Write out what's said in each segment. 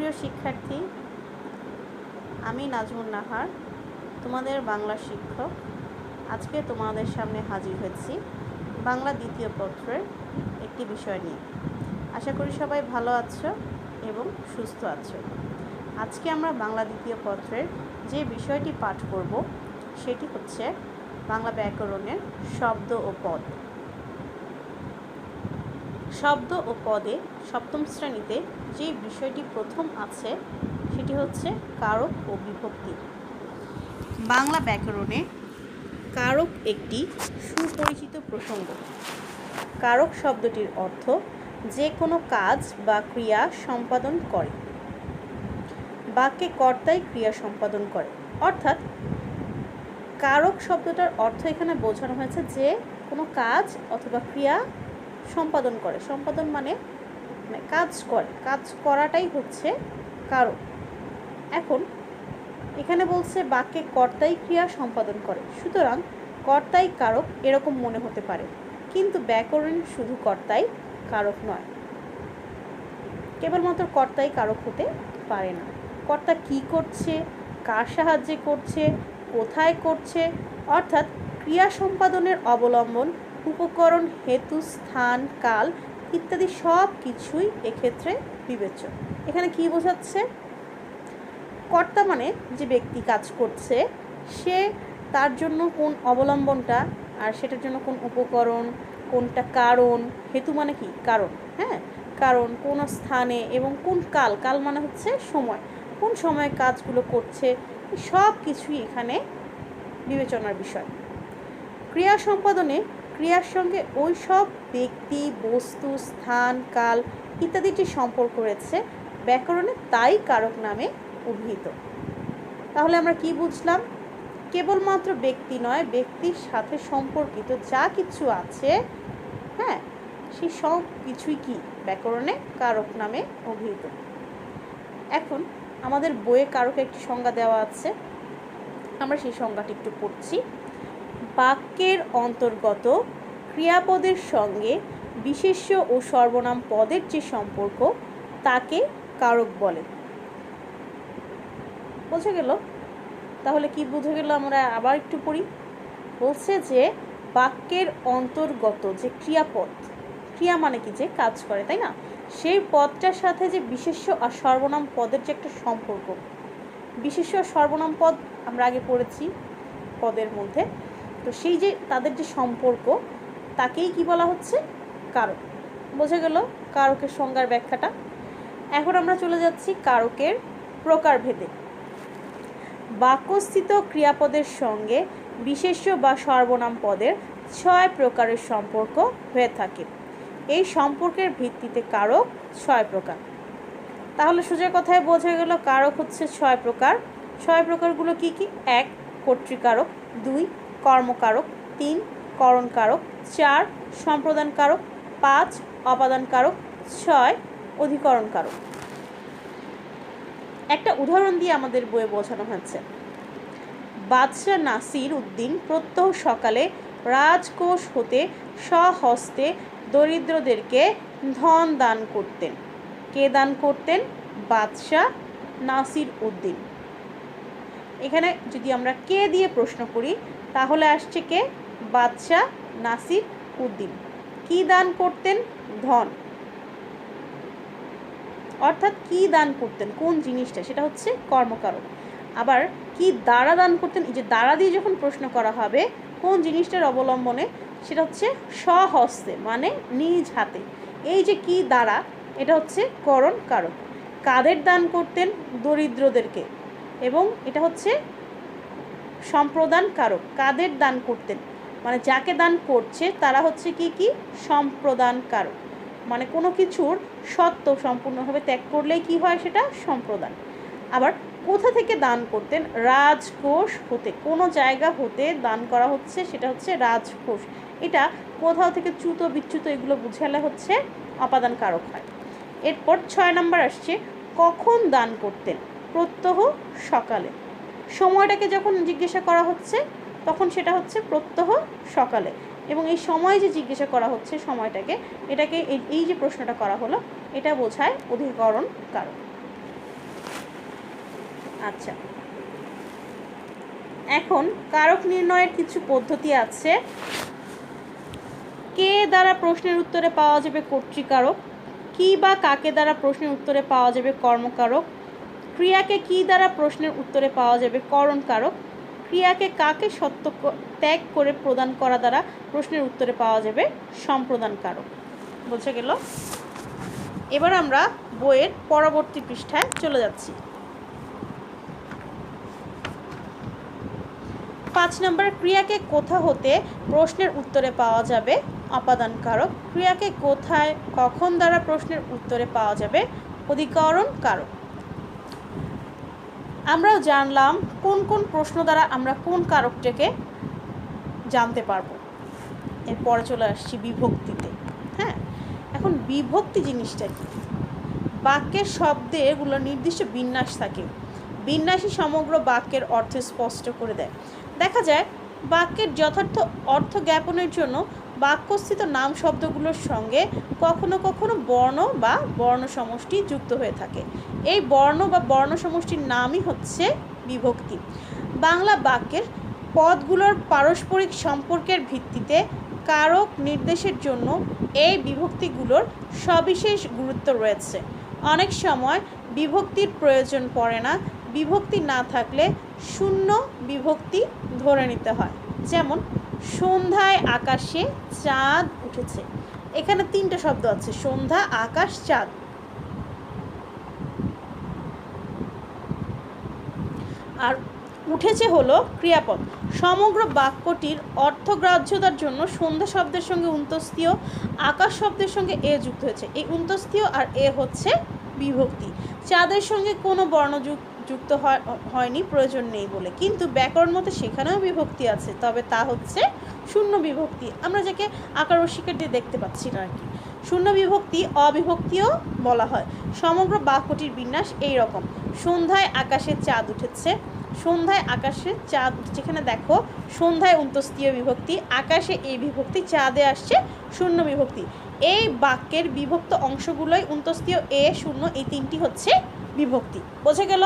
সুপ্রিয় শিক্ষার্থী, আমি নাজমুন নাহার, তোমাদের বাংলা শিক্ষক। আজকে তোমাদের সামনে হাজির হয়েছি বাংলা দ্বিতীয় পত্রের একটি বিষয় নিয়ে। আশা করি সবাই ভালো আছো এবং সুস্থ আছো। আজকে আমরা বাংলা দ্বিতীয় পত্রের যে বিষয়টি পাঠ করব সেটি হচ্ছে বাংলা ব্যাকরণের শব্দ ও পদ। শব্দ ও পদে সপ্তম শ্রেণীতে যে বিষয়টি প্রথম আছে সেটি হচ্ছে কারক ও বিভক্তি। বাংলা ব্যাকরণে কারক একটি সুপরিচিত প্রসঙ্গ। কারক শব্দটির অর্থ যে কোনো কাজ বা ক্রিয়া সম্পাদন করে। বাক্যে কর্তাই ক্রিয়া সম্পাদন করে, অর্থাৎ কারক শব্দটার অর্থ এখানে বোঝানো হয়েছে যে কোনো কাজ অথবা ক্রিয়া সম্পাদন করে। সম্পাদন মানে কাজ করে, কাজ করাটাই হচ্ছে কারক। এখন এখানে বলছে বাক্যে কর্তাই ক্রিয়া সম্পাদন করে, সুতরাং কর্তাই কারক এরকম মনে হতে পারে, কিন্তু ব্যাকরণ শুধু কর্তাই কারক নয়। কেবলমাত্র কর্তাই কারক হতে পারে না। কর্তা কি করছে, কার সাহায্যে করছে, কোথায় করছে, অর্থাৎ ক্রিয়া সম্পাদনের অবলম্বন, উপকরণ, হেতু, স্থান, কাল ইত্যাদি সব কিছুই এক্ষেত্রে বিবেচ্য। এখানে কি বোঝাচ্ছে? কর্তা মানে যে ব্যক্তি কাজ করছে, সে তার জন্য কোন অবলম্বনটা, আর সেটার জন্য কোন উপকরণ, কোনটা কারণ, হেতু মানে কি কারণ, কারণ কোন স্থানে এবং কোন কাল, কাল মানে হচ্ছে সময়, কোন সময়ে কাজগুলো করছে, সব কিছুই এখানে বিবেচনার বিষয়। ক্রিয়া সম্পাদনে ক্রিয়ার সঙ্গে ওই সব ব্যক্তি, বস্তু, স্থান, কাল ইত্যাদি যে সম্পর্ক রয়েছে ব্যাকরণে তাই কারক নামে অভিহিত। তাহলে আমরা কি বুঝলাম? কেবলমাত্র ব্যক্তি নয়, ব্যক্তির সাথে সম্পর্কিত যা কিছু আছে, সেই সব কিছুই কি ব্যাকরণে কারক নামে অভিহিত। এখন আমাদের বইয়ে কারক একটি সংজ্ঞা দেওয়া আছে, আমরা সেই সংজ্ঞাটি একটু পড়ছি। বাক্যের অন্তর্গত ক্রিয়াপদের সঙ্গে বিশেষ্য ও সর্বনাম পদের যে সম্পর্ক তাকে কারক বলে। বোঝা গেল? তাহলে কি বোঝা গেল? আমরা আবার একটু পড়ি। বলছে যে বাক্যের অন্তর্গত যে ক্রিয়াপদ, ক্রিয়া মানে কি যে কাজ করে, তাই না? সেই পদটার সাথে যে বিশেষ্য আর সর্বনাম পদের যে একটা সম্পর্ক, বিশেষ্য আর সর্বনাম পদ আমরা আগে পড়েছি পদের মধ্যে, তো সেই যে তাদের যে সম্পর্ক তাকেই কি বলা হচ্ছে? কারক। বোঝা গেল কারকের সংজ্ঞার ব্যাখ্যাটা। এখন আমরা চলে যাচ্ছি কারকের প্রকারভেদে। বাক্যস্থিত ক্রিয়াপদের সঙ্গে বিশেষ্য বা সর্বনাম পদের 6 প্রকারের সম্পর্ক হয়ে থাকে। এই সম্পর্কের ভিত্তিতে কারক 6 প্রকার। তাহলে সোজা কথায় বোঝা গেল কারক হচ্ছে 6 প্রকার। 6 প্রকারগুলো কি কি? 1 কর্তৃকারক, 2 কর্মকারক, 3 করণকারক, 4 সম্প্রদান কারক, 5 অপাদান কারক, 6 অধিকরণ কারক। একটা উদাহরণ দিয়ে আমাদের বইয়ে বোঝানো হয়েছে। বাদশাহ নাসির উদ্দিন প্রত্যহ সকালে রাজকোষ হতে স্বহস্তে দরিদ্রদেরকে ধন দান করতেন। কে দান করতেন? বাদশাহ নাসির উদ্দিন। এখানে যদি আমরা কে দিয়ে প্রশ্ন করি তাহলে আসছে কে? বাদশাহ নাসির উদ্দিন। কি দান করতেন? ধন। অর্থাৎ কি দান করতেন, কোন জিনিসটা, সেটা হচ্ছে কর্মকারক। আবার কি দ্বারা দান করতেন, এই যে দ্বারা দিয়ে যখন প্রশ্ন করা হবে কোন জিনিসটার অবলম্বনে, সেটা হচ্ছে স্বহস্তে মানে নিজ হাতে। এই যে কি দ্বারা, এটা হচ্ছে করণ কারক। কাদের দান করতেন? দরিদ্রদেরকে, এবং এটা হচ্ছে সম্প্রদান কারক। কাদের দান করতেন মানে যাকে দান করছে তারা হচ্ছে কি কি সম্প্রদান কারক, মানে কোনো কিছুর সত্ত্ব সম্পূর্ণভাবে ত্যাগ করলেই কি হয়, সেটা সম্প্রদান। আবার কোথা থেকে দান করতেন? রাজকোষ হতে, কোনো জায়গা হতে দান করা হচ্ছে, সেটা হচ্ছে রাজকোষ। এটা কোথাও থেকে চ্যুত বিচ্যুত এগুলো বুঝালে হচ্ছে অপাদান কারক হয়। এরপর 6 নম্বর আসছে কখন দান করতেন? প্রত্যহ সকালে। সময়টাকে যখন জিজ্ঞাসা করা হচ্ছে তখন সেটা হচ্ছে প্রত্যহ সকালে, এবং এই সময় যে জিজ্ঞাসা করা হচ্ছে সময়টাকে, এটাকে এই যে প্রশ্নটা করা হলো এটা বোঝায় অধিকরণ কারক। আচ্ছা, এখন কারক নির্ণয়ের কিছু পদ্ধতি আছে। কে দ্বারা প্রশ্নের উত্তরে পাওয়া যাবে কর্তৃকারক, কি বা কাকে দ্বারা প্রশ্নের উত্তরে পাওয়া যাবে কর্মকারক, ক্রিয়াকে কি দ্বারা প্রশ্নের উত্তরে পাওয়া যাবে করণকারক, ক্রিয়াকে কাকে সত্য ত্যাগ করে প্রদান করা দ্বারা প্রশ্নের উত্তরে পাওয়া যাবে সম্প্রদানকারক। বোঝা গেল? এবার আমরা বইয়ের পরবর্তী পৃষ্ঠায় চলে যাচ্ছি। 5 নম্বর, ক্রিয়াকে কোথা হতে প্রশ্নের উত্তরে পাওয়া যাবে অপাদানকারক, ক্রিয়াকে কোথায় কখন দ্বারা প্রশ্নের উত্তরে পাওয়া যাবে অধিকরণকারক। আমরাও জানলাম কোন কোন প্রশ্ন দ্বারা আমরা কোন কারকটাকে জানতে পারবো। এরপরে চলে আসছি বিভক্তিতে। হ্যাঁ, এখন বিভক্তি জিনিসটা কি? বাক্যের শব্দে এগুলো নির্দিষ্ট বিন্যাস থাকে, বিন্যাসই সমগ্র বাক্যের অর্থ স্পষ্ট করে দেয়। দেখা যায় বাক্যের যথার্থ অর্থ জ্ঞাপনের জন্য বাক্যস্থিত নাম শব্দগুলোর সঙ্গে কখনো কখনো বর্ণ বা বর্ণ সমষ্টি যুক্ত হয়ে থাকে। এই বর্ণ বা বর্ণ সমষ্টির নামই হচ্ছে বিভক্তি। বাংলা বাক্যের পদগুলোর পারস্পরিক সম্পর্কের ভিত্তিতে কারক নির্দেশের জন্য এই বিভক্তিগুলোর সবিশেষ গুরুত্ব রয়েছে। অনেক সময় বিভক্তির প্রয়োজন পড়ে না, বিভক্তি না থাকলে শূন্য বিভক্তি ধরে নিতে হয়। যেমন সন্ধ্যায় আকাশে চাঁদ উঠেছে। এখানে 3টে শব্দ আছে, সন্ধ্যা, আকাশ, চাঁদ। আর উঠেছে হলো ক্রিয়াপদ। সমগ্র বাক্যটির অর্থগ্রাহ্যতার জন্য সন্ধ্যা শব্দের সঙ্গে উন্তস্তীয়, আকাশ শব্দের সঙ্গে এ যুক্ত হয়েছে। এই উন্তস্তীয় আর এ হচ্ছে বিভক্তি। চাঁদের সঙ্গে কোনো বর্ণ যুক্ত হয়নি, প্রয়োজন নেই বলে, কিন্তু ব্যাকরণ মতে সেখানেও বিভক্তি আছে, তবে তা হচ্ছে শূন্য বিভক্তি। আমরা যাকে আকার ও শিকার দিয়ে দেখতে পাচ্ছি না আর কি। শূন্য বিভক্তি অবিভক্তিও বলা হয়। সমগ্র বাক্যটির বিন্যাস এই রকম: সন্ধ্যায় আকাশে চাঁদ উঠেছে। সন্ধ্যায় আকাশে চাঁদ উঠেছে, এখানে দেখো সন্ধ্যায় উন্তস্তীয় বিভক্তি, আকাশে এই বিভক্তি, চাঁদে আসছে শূন্য বিভক্তি। এই বাক্যের বিভক্ত অংশগুলোই উন্তস্তীয়, এ, শূন্য, এই 3টি হচ্ছে বিভক্তি। বোঝা গেল?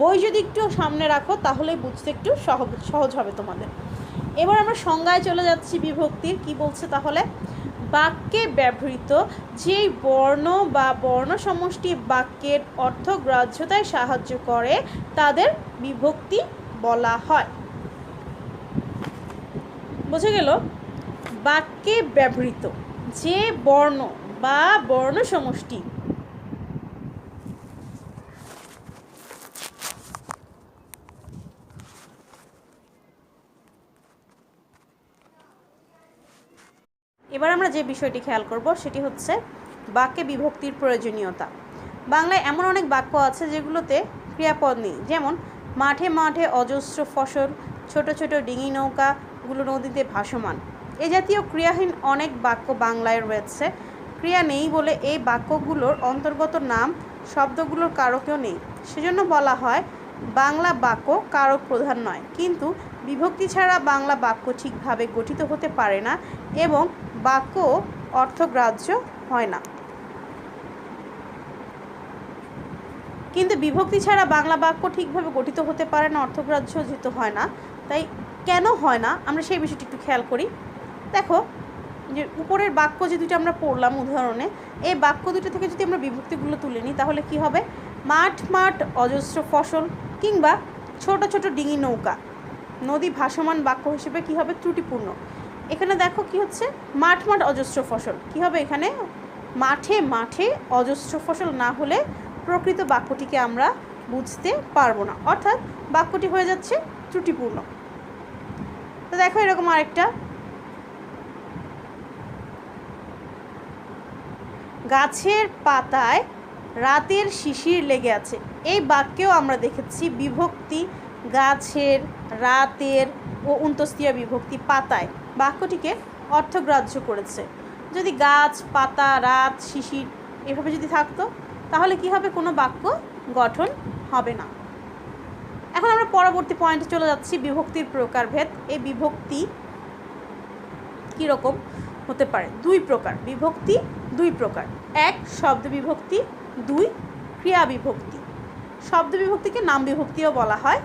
বই যদি একটু সামনে রাখো তাহলে বুঝতে একটু সহজ হবে তোমাদের। এবার আমরা সংজ্ঞায় চলে যাচ্ছি বিভক্তির। কি বলছে তাহলে? বাক্যে ব্যবহৃত যেই বর্ণ বা বর্ণ সমষ্টি বাক্যের অর্থগ্রাহ্যতায় সাহায্য করে তাদের বিভক্তি বলা হয়। বোঝা গেল? বাক্যে ব্যবহৃত যে বর্ণ বা বর্ণ সমষ্টি এবার আমরা যে বিষয়টি খেয়াল করব সেটি হচ্ছে বাক্যে বিভক্তির প্রয়োজনীয়তা। বাংলায় এমন অনেক বাক্য আছে যেগুলোতে ক্রিয়াপদ নেই। যেমন মাঠে মাঠে অজস্র ফসল, ছোট ছোট ডিঙি নৌকাগুলো নদীতে ভাসমান। এ জাতীয় ক্রিয়াহীন অনেক বাক্য বাংলায় রয়েছে। ক্রিয়া নেই বলে এই বাক্যগুলোর অন্তর্গত নাম শব্দগুলোর কারকেও নেই। সেজন্য বলা হয় বাংলা বাক্য কারক প্রধান নয়। কিন্তু বিভক্তি ছাড়া বাংলা বাক্য ঠিকভাবে গঠিত হতে পারে না এবং বাক্য অর্থগ্রাহ্য হয় না। কিন্তু বিভক্তি ছাড়া বাংলা বাক্য ঠিকভাবে গঠিত হতে পারে না, অর্থগ্রাহ্য যেহেতু হয় না। তাই কেন হয় না আমরা সেই বিষয়টি একটু খেয়াল করি। দেখো যে উপরের বাক্য যে দুটো আমরা পড়লাম উদাহরণে, এই বাক্য দুটো থেকে যদি আমরা বিভক্তিগুলো তুলে নিই তাহলে কি হবে? মাঠ মাঠ অজস্র ফসল কিংবা ছোট ছোট ডিঙি নৌকা, নদী ভাসমান বাক্য হিসেবে কি হবে? ত্রুটিপূর্ণ। এখানে দেখো কি হচ্ছে? মাঠ মাঠ অজস্র ফসল, কি হবে এখানে? মাঠে মাঠে অজস্র ফসল না হলে প্রকৃত বাক্যটিকে আমরা বুঝতে পারবো না, অর্থাৎ বাক্যটি হয়ে যাচ্ছে ত্রুটিপূর্ণ। তো দেখো এরকম আরেকটা, গাছের পাতায় রাতের শিশির লেগে আছে। এই বাক্যেও আমরা দেখেছি বিভক্তি গাছের, রাতের ও উন্তস্তীয় বিভক্তি পাতায় বাক্যটিকে অর্থগ্রাহ্য করেছে। যদি গাছ, পাতা, রাত, শিশির এভাবে যদি থাকতো তাহলে কি হবে? কোনো বাক্য গঠন হবে না। এখন আমরা পরবর্তী পয়েন্টে চলে যাচ্ছি, বিভক্তির প্রকারভেদ। এই বিভক্তি কীরকম হতে পারে? 2 প্রকার। বিভক্তি 2 প্রকার: 1 শব্দ বিভক্তি, 2 ক্রিয়া বিভক্তি। শব্দ বিভক্তিকে নাম বিভক্তিও বলা হয়।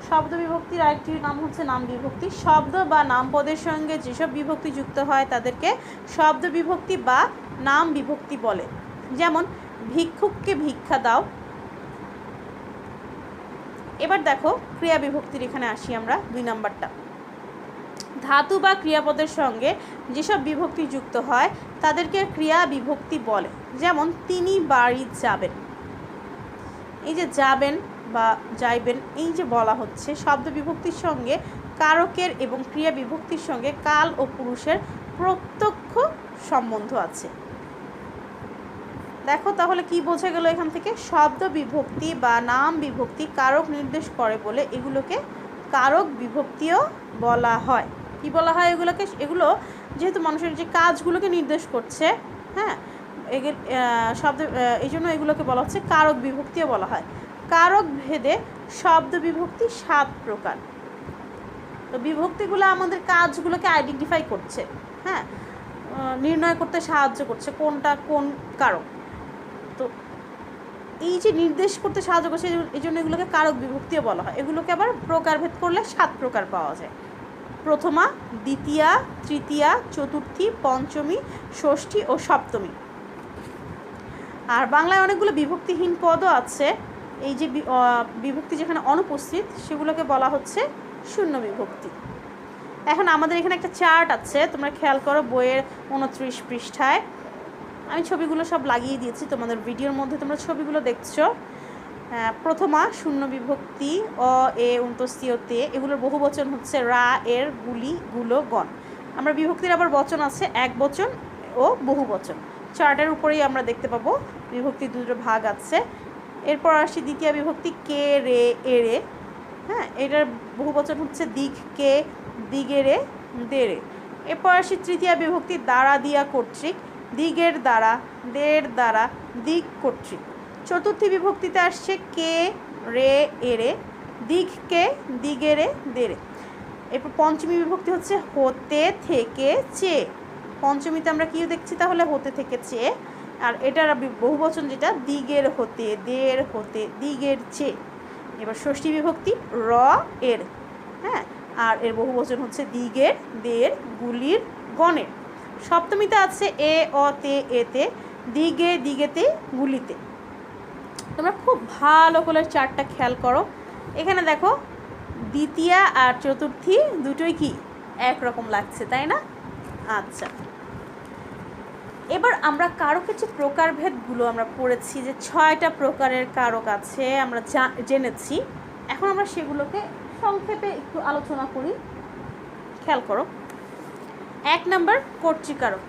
শব্দ বিভক্তির আরেকটি নাম হচ্ছে নাম বিভক্তি। শব্দ বা নাম পদের সঙ্গে যেসব বিভক্তি যুক্ত হয় তাদেরকে শব্দ বিভক্তি বা নাম বিভক্তি বলে। যেমন ভিক্ষুককে ভিক্ষা দাও। এবার দেখো ক্রিয়া বিভক্তির এখানে আসি আমরা 2 নাম্বারটা। ধাতু বা ক্রিয়াপদের সঙ্গে যেসব বিভক্তি যুক্ত হয় তাদেরকে ক্রিয়া বিভক্তি বলে। যেমন তিনি বাড়ি যাবেন। এই যে যাবেন বা যাইবেন এই যে বলা হচ্ছে, শব্দ বিভক্তির সঙ্গে কারকের এবং ক্রিয়া বিভক্তির সঙ্গে কাল ও পুরুষের প্রত্যক্ষ সম্বন্ধ আছে। দেখো তাহলে কি বোঝা গেল এখান থেকে? শব্দ বিভক্তি বা নাম বিভক্তি কারক নির্দেশ করে বলে এগুলোকে কারক বিভক্তিও বলা হয়। কি বলা হয় এগুলোকে? এগুলো যেহেতু মানুষের যে কাজগুলোকে নির্দেশ করছে, হ্যাঁ, শব্দ, এই জন্য এগুলোকে বলা হচ্ছে কারক বিভক্তিও বলা হয়। কারক ভেদে শব্দ বিভক্তি 7 প্রকার। তো বিভক্তিগুলো আমাদের কাজগুলোকে আইডেন্টিফাই করছে, হ্যাঁ, নির্ণয় করতে সাহায্য করছে কোনটা কোন কারক। তো এই যে নির্দেশ করতে সাহায্য করছে এই জন্য এগুলোকে কারক বিভক্তিও বলা হয়। এগুলোকে আবার প্রকারভেদ করলে 7 প্রকার পাওয়া যায়। প্রথমা, দ্বিতীয়া, তৃতীয়া, চতুর্থী, পঞ্চমী, ষষ্ঠী ও সপ্তমী। আর বাংলায় অনেকগুলো বিভক্তিহীন পদও আছে। এই যে বিভক্তি যেখানে অনুপস্থিত সেগুলোকে বলা হচ্ছে শূন্য বিভক্তি। এখন আমাদের এখানে একটা চার্ট আছে, তোমরা খেয়াল করো বইয়ের 29 পৃষ্ঠায়। আমি ছবিগুলো সব লাগিয়ে দিয়েছি তোমাদের ভিডিওর মধ্যে, তোমরা ছবিগুলো দেখছো। প্রথমা শূন্য বিভক্তি, অ, এ, উন্তস্তীয়তে, এগুলোর বহু বচন হচ্ছে রা, এর, গুলি, গুলো, গণ। আমরা বিভক্তির আবার বচন আছে এক বচন ও বহু বচন। চার্টের উপরেই আমরা দেখতে পাবো বিভক্তির 2টো ভাগ আছে। এরপর আসি দ্বিতীয় বিভক্তি, কে, রে, এরে, হ্যাঁ, এটার বহু বচন হচ্ছে দিক, কে, দিগেরে, দেরে। এরপর আসি তৃতীয় বিভক্তি, দ্বারা, দিয়া, কর্তৃক, দিগের দ্বারা, দের দ্বারা, দিক, কর্তৃক। চতুর্থী বিভক্তিতে আসছে কে, রে, এরে, দিককে, দিগেরে, দেরে। এরপর পঞ্চমী বিভক্তি হচ্ছে হতে, থেকে, চেয়ে। পঞ্চমীতে আমরা কি দেখছি তাহলে? হতে, থেকে, চেয়ে। আর এটার বহুবচন যেটা দিগের হতে, দের হতে, দিগের চেয়ে। এবার ষষ্ঠী বিভক্তি র, এর, হ্যাঁ, আর এর বহুবচন হচ্ছে দিগের, দের, গুলির, গণের। সপ্তমীতে আছে এ, অ, তে, এতে, দিগে, দিগেতে, গুলিতে। তোমরা খুব ভালো করে চারটা খেয়াল করো। এখানে দেখো দ্বিতীয়া আর চতুর্থী দুটোই কি একরকম লাগছে, তাই না? আচ্ছা, এবার আমরা কারকের যে প্রকারভেদগুলো আমরা পড়েছি, যে 6টা প্রকারের কারক আছে আমরা জেনেছি। এখন আমরা সেগুলোকে সংক্ষেপে একটু আলোচনা করি। খেয়াল করো। 1 নম্বর কর্তৃকারক।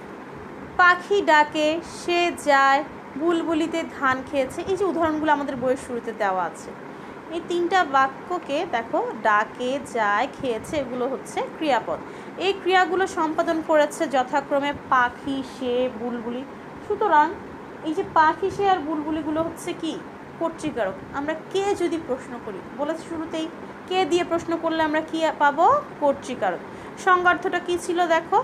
পাখি ডাকে, সে যায়, বুলবুলিতে ধান খেয়েছে। এই যে উদাহরণগুলো আমাদের বইয়ের শুরুতে দেওয়া আছে, এই 3টা বাক্যকে দেখো, ডাকে, যায়, খেয়েছে, এগুলো হচ্ছে ক্রিয়াপদ। এই ক্রিয়াগুলো সম্পাদন করেছে যথাক্রমে পাখি, সে, বুলবুলি। সুতরাং এই যে পাখি, সে আর বুলবুলিগুলো হচ্ছে কি কর্তৃকারক। আমরা কে যদি প্রশ্ন করি, বলেছি শুরুতেই কে দিয়ে প্রশ্ন করলে আমরা কি পাবো? কর্তৃকারক। সংজ্ঞার্থটা কি ছিল দেখো,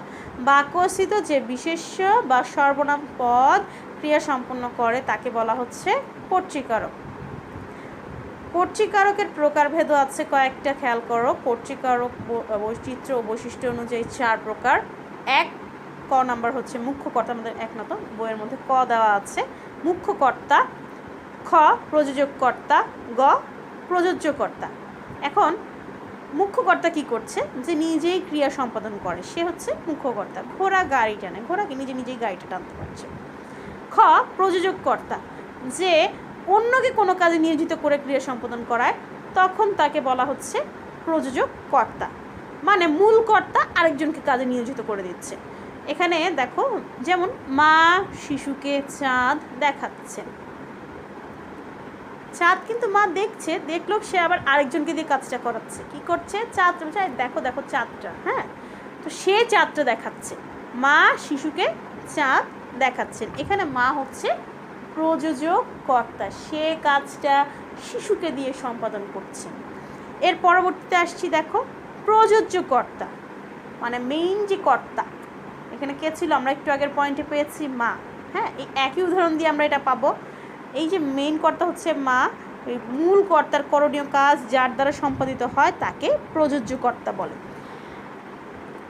বাক্যস্থিত যে বিশেষ্য বা সর্বনাম পদ ক্রিয়া সম্পন্ন করে তাকে বলা হচ্ছে কর্তৃকারক। কর্তৃকারকের প্রকারভেদও আছে কয়েকটা, খেয়াল করো। কর্তৃকারক বৈচিত্র্য ও বৈশিষ্ট্য অনুযায়ী 4 প্রকার। 1 ক নাম্বার হচ্ছে মুখ্য কর্তা, আমাদের 1 নত বইয়ের মধ্যে ক দেওয়া আছে। মুখ্য কর্তা, খ প্রযোজক কর্তা, গ প্রযোজ্য কর্তা। এখন মুখ্য কর্তা কি করছে? যে নিজেই ক্রিয়া সম্পাদন করে, সে হচ্ছে মুখ্য কর্তা। ঘোড়া গাড়ি টানে, ঘোড়া কি নিজেই গাড়িটা টানতে পারছে। খ প্রযোজক কর্তা, যে অন্যকে কোনো কাজে নিয়োজিত করে ক্রিয়া সম্পাদন করায়, তখন তাকে বলা হচ্ছে প্রযোজক কর্তা। মানে মূল কর্তা আরেকজনকে কাজে নিয়োজিত করে দিচ্ছে। এখানে দেখো, যেমন মা শিশুকে চাঁদ দেখাচ্ছেন। চাঁদ কিন্তু মা দেখছে, দেখলো সে আবার আরেকজনকে দিয়ে কাজটা করাচ্ছে। কি করছে? চাঁদ, দেখো দেখো চাঁদটা, হ্যাঁ, তো সে চাঁদটা দেখাচ্ছে। মা শিশুকে চাঁদ দেখাচ্ছেন। এখানে মা হচ্ছে প্রযোজক কর্তা, সে কাজটা শিশুকে দিয়ে সম্পাদন করছে। এর পরবর্তীতে আসছি দেখো, প্রযোজ্য কর্তা, মানে মেইন যে কর্তা। এখানে কে ছিল? আমরা একটু আগের পয়েন্টে পেয়েছি মা, হ্যাঁ, এই একই উদাহরণ দিয়ে আমরা এটা পাবো। এই যে মেইন কর্তা হচ্ছে মা, এই মূল কর্তার করণীয় কাজ যার দ্বারা সম্পাদিত হয় তাকে প্রযোজ্য কর্তা বলে।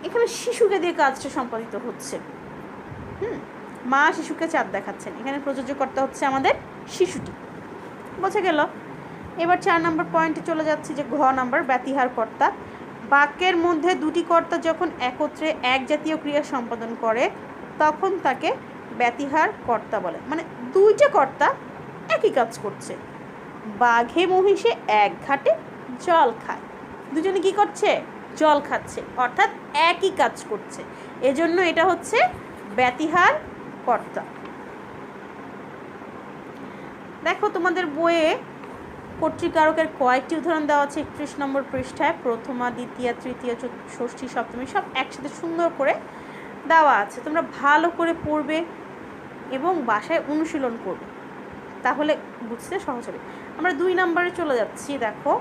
এখানে শিশুকে দিয়ে কাজটা সম্পাদিত হচ্ছে, মা শিশুকে চাঁদ দেখাচ্ছেন, এখানে প্রযোজ্য কর্তা হচ্ছে আমাদের শিশুটি। বোঝা গেল? এবার 4 নম্বর পয়েন্টে চলে যাচ্ছি, যে ঘ নাম্বার ব্যতিহার কর্তা। বাক্যের মধ্যে দুটি কর্তা যখন একত্রে এক জাতীয় ক্রিয়া সম্পাদন করে তখন তাকে ব্যতিহার কর্তা বলে। মানে দুইটা কর্তা একই কাজ করছে, বাঘে মহিষে এক ঘাটে জল খায়, দুজনে কি করছে? জল খাচ্ছে, অর্থাৎ একই কাজ করছে, এজন্য এটা হচ্ছে ব্যতিহার কর্তা। দেখো তোমাদের বইয়ে কর্তৃকারকের কয়েকটি উদাহরণ দেওয়া আছে 31 নম্বর পৃষ্ঠায়। প্রথমা, দ্বিতীয়া, তৃতীয়া, ষষ্ঠী, সপ্তমী সব একসাথে সুন্দর করে দেওয়া আছে। তোমরা ভালো করে পড়বে এবং বাসায় অনুশীলন করবে, তাহলে বুঝতে সহজ হবে। আমরা 2 নম্বরে চলে যাচ্ছি। দেখো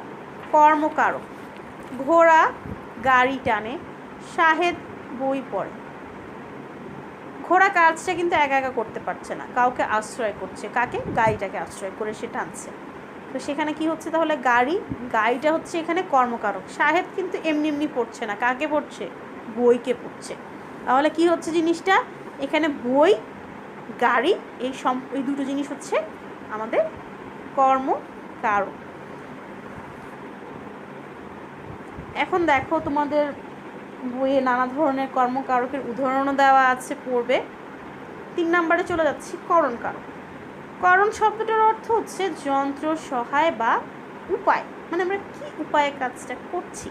কর্মকারক। ঘোড়া গাড়ি টানে, শাহেদ বই পড়ে। ঘোড়া কাজটা কিন্তু একা একা করতে পারছে না, কাউকে আশ্রয় করছে। কাকে? গাড়িটাকে আশ্রয় করে সে টানছে। তো সেখানে কি হচ্ছে তাহলে? গাড়িটা হচ্ছে এখানে কর্মকারক। শাহেদ কিন্তু এমনি এমনি পড়ছে না, কাকে পড়ছে? বইকে পড়ছে। তাহলে কি হচ্ছে জিনিসটা? এখানে বই, গাড়ি, এই দুটো জিনিস হচ্ছে আমাদের কর্মকারক। এখন দেখো তোমাদের বইয়ে নানা ধরনের কর্মকারকের উদাহরণও দেওয়া আছে, পড়বে। 3 নম্বরে চলে যাচ্ছি, করণকারক। করণ শব্দটার অর্থ হচ্ছে যন্ত্র, সহায় বা উপায়, মানে আমরা কি উপায়ে কাজটা করছি।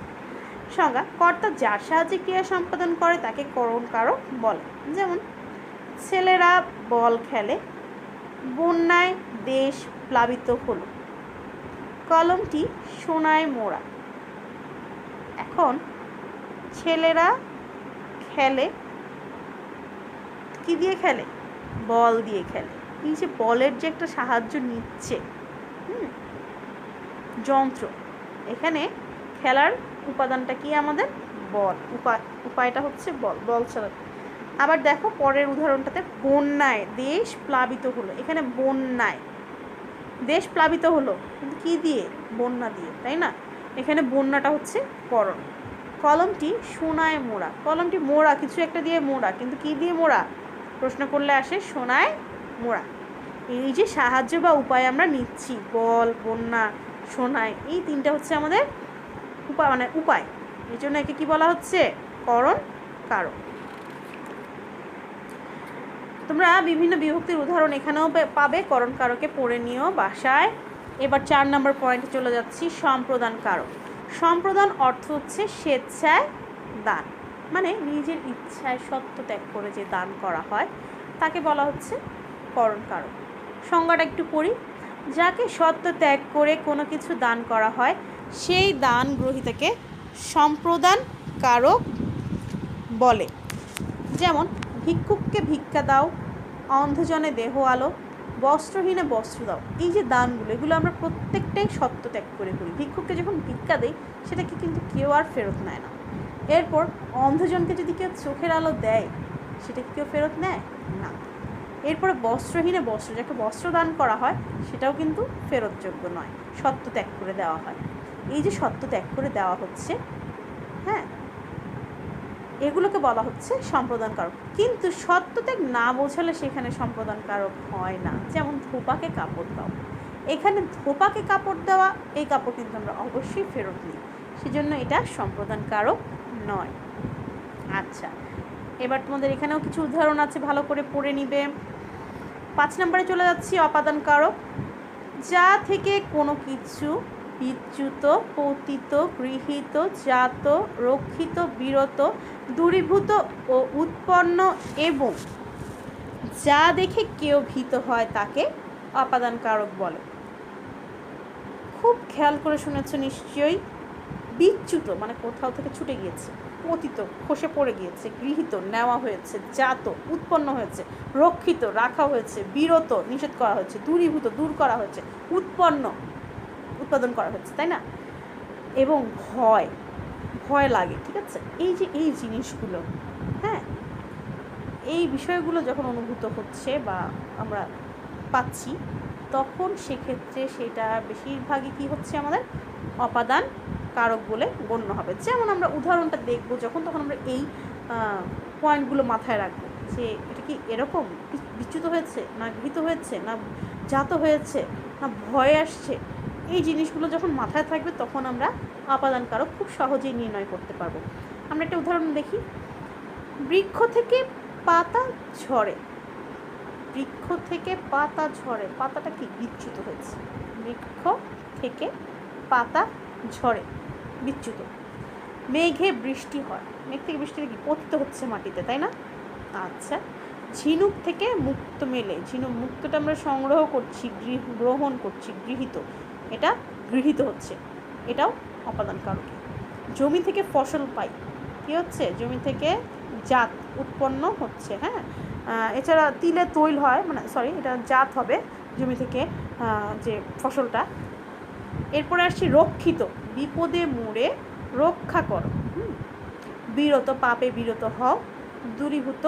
সংজ্ঞা: কর্তা যার সাহায্যে ক্রিয়া সম্পাদন করে তাকে করণকারক বলে। যেমন ছেলেরা বল খেলে, বন্যায় দেশ প্লাবিত হলো, কলমটি সোনায় মোড়া। এখন ছেলেরা খেলে, কি দিয়ে খেলে? বল দিয়ে খেলে। এই যে বলের যে একটা সাহায্য নিচ্ছে যন্ত্র, এখানে খেলার উপাদানটা কি আমাদের? বল। উপায়টা হচ্ছে বল ছাড়া। আবার দেখো পরের উদাহরণটাতে, বন্যায় দেশ প্লাবিত হলো। এখানে বন্যায় দেশ প্লাবিত হলো কিন্তু কি দিয়ে? বন্যা দিয়ে, তাই না? এখানে বন্যাটা হচ্ছে করণ। কলমটি সোনায় মোড়া। কলমটি মোড়া, কিছু একটা দিয়ে মোড়া, কিন্তু কি দিয়ে মোড়া? প্রশ্ন করলে আসে সোনায় মোড়া। এই যে সাহায্য বা উপায় আমরা নিচ্ছি, বল, বন্যা, সোনায়, এই তিনটা হচ্ছে আমাদের উপায়। এই জন্য একে কি বলা হচ্ছে? করণ কারক। তোমরা বিভিন্ন বিভক্তির উদাহরণ এখানেও পাবে, করণ কারকে পড়ে নিও বাসায়। এবার 4 নম্বর পয়েন্টে চলে যাচ্ছি, সম্প্রদান কারক। সম্প্রদান অর্থ হচ্ছে স্বেচ্ছায় দান, মানে নিজের ইচ্ছায় সত্য ত্যাগ করে যে দান করা হয় তাকে বলা হচ্ছে করণ কারক। সংজ্ঞাটা একটু পড়ি। যাকে সত্য ত্যাগ করে কোনো কিছু দান করা হয় সেই দান গ্রহীতাকে সম্প্রদান কারক বলে। যেমন ভিক্ষুককে ভিক্ষা দাও, অন্ধজনে দেহ আলো, বস্ত্রহীনে বস্ত্র দাও। এই যে দানগুলো, এগুলো আমরা প্রত্যেকটাই সত্য ত্যাগ করে করি। ভিক্ষুককে যখন ভিক্ষা দেই সেটাকে কিন্তু কেউ আর ফেরত নেয় না। এরপর অন্ধজনকে যদি কেউ চোখের আলো দেয় সেটা কি কেউ ফেরত নেয় না। এরপরে বস্ত্রহীনে বস্ত্র, যাকে বস্ত্র দান করা হয় সেটাও কিন্তু ফেরতযোগ্য নয়, সত্য ত্যাগ করে দেওয়া হয়। এই যে সত্য ত্যাগ করে দেওয়া হচ্ছে, হ্যাঁ, এগুলোকে বলা হচ্ছে সম্প্রদান কারক। কিন্তু সত্য ত্যাগ না বোঝালে সেখানে সম্প্রদান কারক হয় না। যেমন ধোপাকে কাপড় দাও, এখানে ধোপাকে কাপড় দেওয়া, এই কাপড় কিন্তু আমরা অবশ্যই ফেরত নিই, সেজন্য এটা সম্প্রদান কারক নয়। আচ্ছা, এবার তোমাদের এখানেও কিছু উদাহরণ আছে, ভালো করে পড়ে নিবে। 5 নম্বরে চলে যাচ্ছি, অপাদান কারক। যা থেকে কোনো কিছু বিচ্যুত, পতিত, গৃহীত, জাত, রক্ষিত, বিরত, দূরীভূত ও উৎপন্ন এবং যা দেখে কেউ ভীত হয় তাকে অপাদান কারক বলে। খুব খেয়াল করে শুনেছ নিশ্চয়ই। বিচ্যুত মানে কোথাও থেকে ছুটে গিয়েছে, পতিত খসে পড়ে গিয়েছে, গৃহীত নেওয়া হয়েছে, জাত উৎপন্ন হয়েছে, রক্ষিত রাখা হয়েছে, বিরত নিষেধ করা হয়েছে, দূরীভূত দূর করা হয়েছে, উৎপাদন করা হচ্ছে, তাই না? এবং ভয় লাগে, ঠিক আছে? এই যে এই জিনিসগুলো, হ্যাঁ, এই বিষয়গুলো যখন অনুভূত হচ্ছে বা আমরা পাচ্ছি তখন সেক্ষেত্রে সেটা বেশিরভাগই কী হচ্ছে আমাদের অপাদান কারক বলে গণ্য হবে। যেমন আমরা উদাহরণটা দেখব যখন, তখন আমরা এই পয়েন্টগুলো মাথায় রাখবো যে এটা কি এরকম বিচ্যুত হয়েছে, না গৃহীত হয়েছে, না জাত হয়েছে, না ভয় আসছে। এই জিনিসগুলো যখন মাথায় থাকবে তখন আমরা অপাদান কারক খুব সহজেই নির্ণয় করতে পারবো। আমরা একটা উদাহরণ দেখি। বৃক্ষ থেকে পাতা ঝরে, বৃক্ষ থেকে পাতা ঝরে, পাতাটা কি বিচ্যুত হয়েছে, বৃক্ষ থেকে পাতা ঝরে বিচ্যুত। মেঘে বৃষ্টি হয়, মেঘ থেকে বৃষ্টি কি পতিত হচ্ছে মাটিতে, তাই না? আচ্ছা, ঝিনুক থেকে মুক্ত মেলে, ঝিনুক মুক্তটা আমরা সংগ্রহ করছি, গ্রহণ করছি, গৃহীত, এটা গৃহীত হচ্ছে, এটাও অপাদান কারক। জমি থেকে ফসল পাই, কী হচ্ছে, জমি থেকে জাত উৎপন্ন হচ্ছে। হ্যাঁ, এছাড়া তিলে তৈল হয়, মানে সরি এটা জাত হবে জমি থেকে যে ফসলটা। এরপরে আসছি রক্ষিত, বিপদে মোড়ে রক্ষা করো, বিরত, পাপে বিরত হও, দূরীভূত,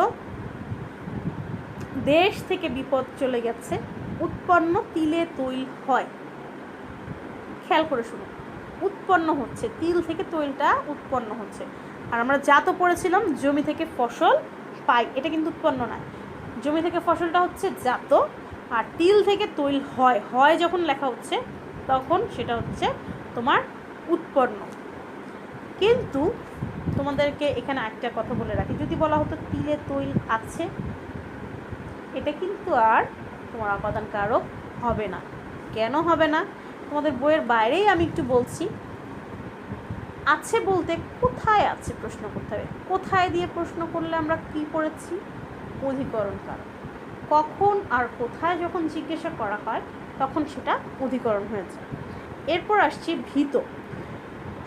দেশ থেকে বিপদ চলে গেছে, উৎপন্ন, তিলে তৈল হয়। খেয়াল করে শুনো, উৎপন্ন হচ্ছে, তিল থেকে তৈলটা উৎপন্ন হচ্ছে। আর আমরা জাত পড়েছিলাম জমি থেকে ফসল পাই, এটা কিন্তু উৎপন্ন নয়, জমি থেকে ফসলটা হচ্ছে জাত, আর তিল থেকে তৈল হয়, হয় যখন লেখা হচ্ছে তখন সেটা হচ্ছে তোমার উৎপন্ন। কিন্তু তোমাদেরকে এখানে একটা কথা বলে রাখি, যদি বলা হতো তিলে তৈল আছে, এটা কিন্তু আর তোমার অপাদান কারক হবে না। কেন হবে না? তোমাদের বইয়ের বাইরেই আমি একটু বলছি। আছে বলতে কোথায় আছে প্রশ্ন করতে হবে, কোথায় দিয়ে প্রশ্ন করলে আমরা কি পড়েছি, অধিকরণ কারক। কখন আর কোথায় যখন জিজ্ঞাসা করা হয় তখন সেটা অধিকরণ হয়ে যায়। এরপর আসছি ভীত,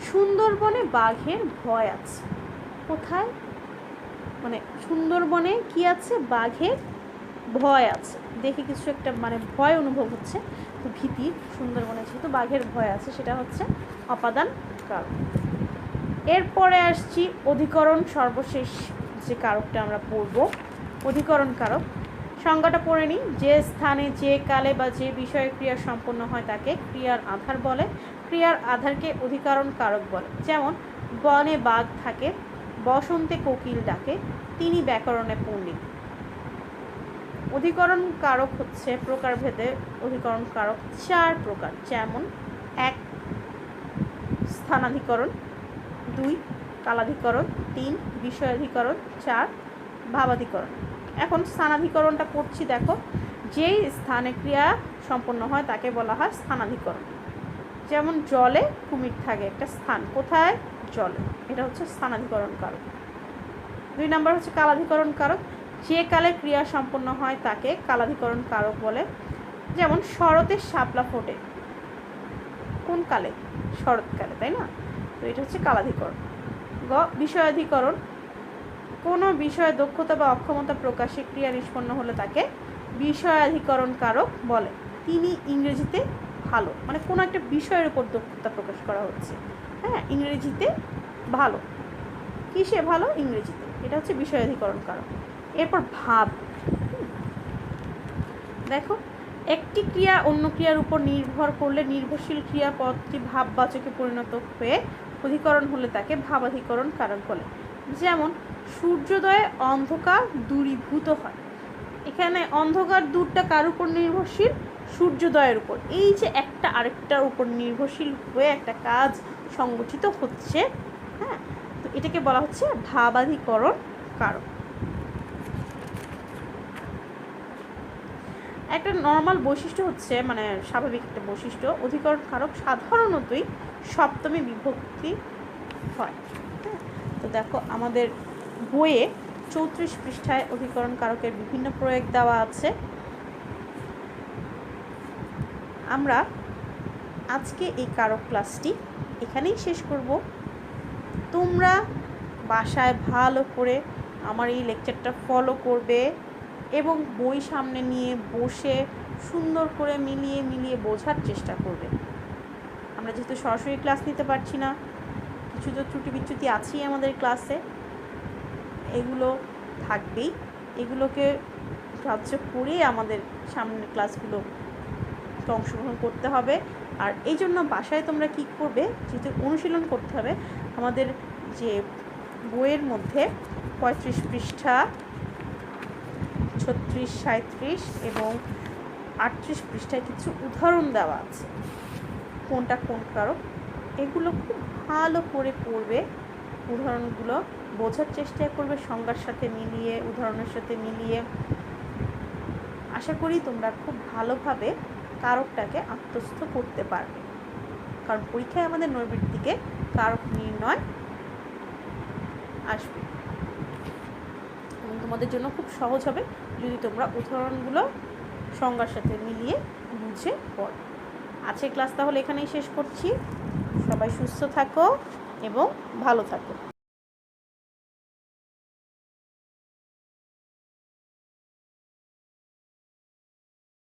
সুন্দরবনে বাঘের ভয় আছে, কোথায়, মানে সুন্দরবনে কি আছে, বাঘের ভয় আছে, দেখে কিছু একটা মানে ভয় অনুভব হচ্ছে, তো ভীতি, সুন্দরবনে যেহেতু বাঘের ভয় আছে সেটা হচ্ছে অপাদান কারক। এরপরে আসছি অধিকরণ, সর্বশেষ যে কারকটা আমরা পড়ব, অধিকরণ কারক। সংজ্ঞাটা পড়ে নিই। যে স্থানে, যে কালে বা যে বিষয়ে ক্রিয়া সম্পন্ন হয় তাকে ক্রিয়ার আধার বলে, ক্রিয়ার আধারকে অধিকরণ কারক বলে। যেমন বনে বাঘ থাকে, বসন্তে কোকিল ডাকে, তিনি ব্যাকরণে পণ্ডিত। অধিকরণ কারক হচ্ছে প্রকারভেদে অধিকরণ কারক 4 প্রকার। যেমন 1 স্থানাধিকরণ, 2 কালাধিকরণ, 3 বিষয়াধিকরণ, 4 ভাবাধিকরণ। এখন স্থানাধিকরণটা পড়ছি, দেখো, যেই স্থানে ক্রিয়া সম্পন্ন হয় তাকে বলা হয় স্থানাধিকরণ। যেমন জলে কুমির থাকে, একটা স্থান, কোথায়, জলে, এটা হচ্ছে স্থানাধিকরণ কারক। 2 নম্বর হচ্ছে কালাধিকরণ কারক, যে কালে ক্রিয়া সম্পন্ন হয় তাকে কালাধিকরণ কারক বলে। যেমন শরতে শাপলা ফোটে, কোন কালে, শরৎকালে, তাই না? তো এটা হচ্ছে কালাধিকরণ। বিষয়াধিকরণ, কোনো বিষয়ে দক্ষতা বা অক্ষমতা প্রকাশে ক্রিয়া নিষ্পন্ন হলে তাকে বিষয়াধিকরণ কারক বলে। তিনি ইংরেজিতে ভালো, মানে কোনো একটা বিষয়ের উপর দক্ষতা প্রকাশ করা হচ্ছে, হ্যাঁ, ইংরেজিতে ভালো, কিসে ভালো, ইংরেজিতে, এটা হচ্ছে বিষয়াধিকরণ কারক। এরপর ভাব, দেখো, একটি ক্রিয়া অন্য ক্রিয়ার উপর নির্ভর করলে নির্ভরশীল ক্রিয়াপদটি ভাববাচকে পরিণত হয়ে অধিকরণ হলে তাকে ভাবাধিকরণ কারক বলে। যেমন সূর্যোদয়ে অন্ধকার দূরীভূত হয়, এখানে অন্ধকার দূরটা কার উপর নির্ভরশীল, সূর্যোদয়ের উপর। এই যে একটা আরেকটার উপর নির্ভরশীল হয়ে একটা কাজ সংগঠিত হচ্ছে, হ্যাঁ, তো এটাকে বলা হচ্ছে ভাবাধিকরণ কারক। একটা নর্মাল বৈশিষ্ট্য হচ্ছে, মানে স্বাভাবিক একটা বৈশিষ্ট্য, অধিকরণ কারক সাধারণতই সপ্তমী বিভক্তি হয়। হ্যাঁ, তো দেখো আমাদের বইয়ে 34 পৃষ্ঠায় অধিকরণ কারকের বিভিন্ন প্রয়োগ দেওয়া আছে। আমরা আজকে এই কারক ক্লাসটি এখানেই শেষ করব। তোমরা বাসায় ভালো করে আমার এই লেকচারটা ফলো করবে এবং বই সামনে নিয়ে বসে সুন্দর করে মিলিয়ে মিলিয়ে বোঝার চেষ্টা করবে। আমরা যেহেতু সরাসরি ক্লাস নিতে পারছি না, কিছু তো ত্রুটি বিচ্যুতি আছেই আমাদের ক্লাসে, এগুলো থাকবেই, এগুলোকে গ্রাহ্য করে আমাদের সামনের ক্লাসগুলো একটু অংশগ্রহণ করতে হবে। আর এই জন্য বাসায় তোমরা কী করবে, যেহেতু অনুশীলন করতে হবে, আমাদের যে বইয়ের মধ্যে 35 পৃষ্ঠা, 36, 37 এবং 38 পৃষ্ঠায় কিছু উদাহরণ দেওয়া আছে, কোনটা কোন কারক, এগুলো খুব ভালো করে পড়বে। উদাহরণগুলো বোঝার চেষ্টা করবে সংজ্ঞার সাথে মিলিয়ে, উদাহরণের সাথে মিলিয়ে। আশা করি তোমরা খুব ভালোভাবে কারকটাকে আত্মস্থ করতে পারবে, কারণ পরীক্ষায় আমাদের নৈর্ব্যক্তিকে কারক নির্ণয় আসবে এবং তোমাদের জন্য খুব সহজ হবে যদি তোমরা উদাহরণগুলো সংজ্ঞার সাথে মিলিয়ে বুঝে পড়ো। আজকের ক্লাস তাহলে এখানেই শেষ করছি। সবাই সুস্থ থাকো এবং ভালো থাকো।